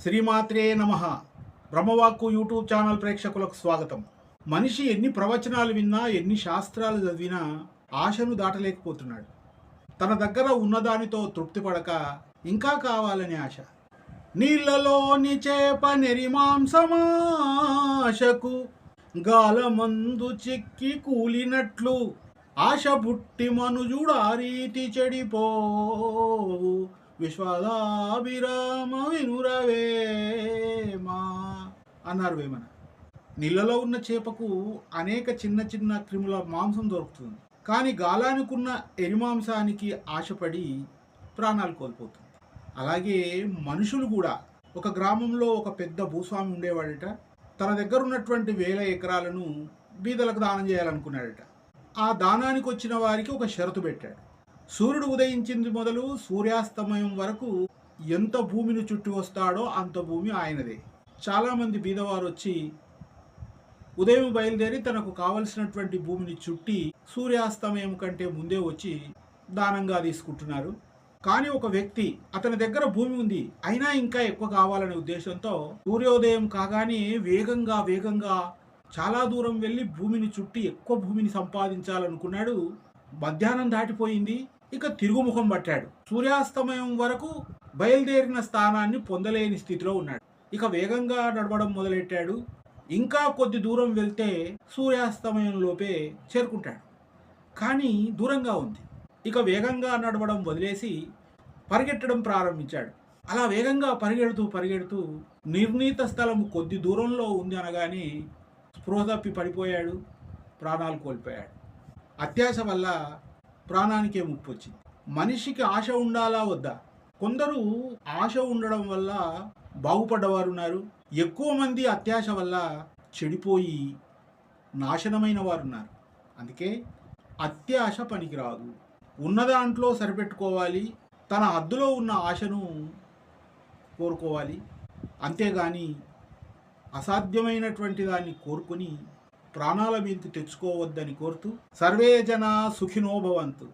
శ్రీమాత్రే నమః. బ్రహ్మవాక్కు YouTube channel ప్రేక్షకులకు స్వాగతం. మనిషి ఎన్ని ప్రవచనాలు విన్నా, ఎన్ని శాస్త్రాలు చదివినా ఆశను దాటలేకపోతున్నాడు. తన దగ్గర ఉన్నదానితో తృప్తి పడక ఇంకా కావాలని ఆశ. నీళ్ళలోని చేప నెరిమాంసమాశకు గాలమందు చిక్కి కూలినట్లు ఆశ పుట్టి మనుజుడు ఆ రీతి చెడిపోవు. విశ్వదాభిరామ వినురవేమా అన్నారు వేమన. నీళ్ళలో ఉన్న చేపకు అనేక చిన్న చిన్న క్రిముల మాంసం దొరుకుతుంది, కానీ గాలానికున్న ఎరిమాంసానికి ఆశపడి ప్రాణాలు కోల్పోతుంది. అలాగే మనుషులు కూడా. ఒక గ్రామంలో ఒక పెద్ద భూస్వామి ఉండేవాడట. తన దగ్గర ఉన్నటువంటి 1000 ఎకరాలను బీదలకు దానం చేయాలనుకున్నాడట. ఆ దానానికి వచ్చిన వారికి ఒక షరతు పెట్టాడు. సూర్యుడు ఉదయించింది మొదలు సూర్యాస్తమయం వరకు ఎంత భూమిని చుట్టి వస్తాడో అంత భూమి ఆయనదే. చాలామంది బీదవారు వచ్చి ఉదయం బయలుదేరి తనకు కావలసినటువంటి భూమిని చుట్టి సూర్యాస్తమయం కంటే ముందే వచ్చి దానంగా తీసుకుంటున్నారు. కానీ ఒక వ్యక్తి, అతని దగ్గర భూమి ఉంది, అయినా ఇంకా ఎక్కువ కావాలనే ఉద్దేశంతో సూర్యోదయం కాగానే వేగంగా చాలా దూరం వెళ్ళి భూమిని చుట్టి ఎక్కువ భూమిని సంపాదించాలనుకున్నాడు. మధ్యాహ్నం దాటిపోయింది, ఇక తిరుగుముఖం పట్టాడు. సూర్యాస్తమయం వరకు బయలుదేరిన స్థానాన్ని పొందలేని స్థితిలో ఉన్నాడు. ఇక వేగంగా నడవడం మొదలెట్టాడు. ఇంకా కొద్ది దూరం వెళ్తే సూర్యాస్తమయం లోపే చేరుకుంటాడు. కానీ దూరంగా ఉంది. ఇక వేగంగా నడవడం వదిలేసి పరిగెట్టడం ప్రారంభించాడు. అలా వేగంగా పరిగెడుతూ నిర్ణీత స్థలం కొద్ది దూరంలో ఉంది అనగానే స్పృహ తప్పి పడిపోయాడు, ప్రాణాలు కోల్పోయాడు. అత్యాశ వల్ల ప్రాణానికే ముప్పు వచ్చింది. మనిషికి ఆశ ఉండాలా వద్దా? కొందరు ఆశ ఉండడం వల్ల బాగుపడ్డవారు ఉన్నారు. ఎక్కువ మంది అత్యాశ వల్ల చెడిపోయి నాశనమైన వారు ఉన్నారు. అందుకే అత్యాశ పనికిరాదు. ఉన్న దాంట్లో సరిపెట్టుకోవాలి. తన హద్దులో ఉన్న ఆశను కోరుకోవాలి. అంతేగాని అసాధ్యమైనటువంటి దాన్ని కోరుకొని ప్రాణాల మీదకి తెచ్చుకోవద్దని కోరుతూ సర్వే జనా సుఖినో భవంతు.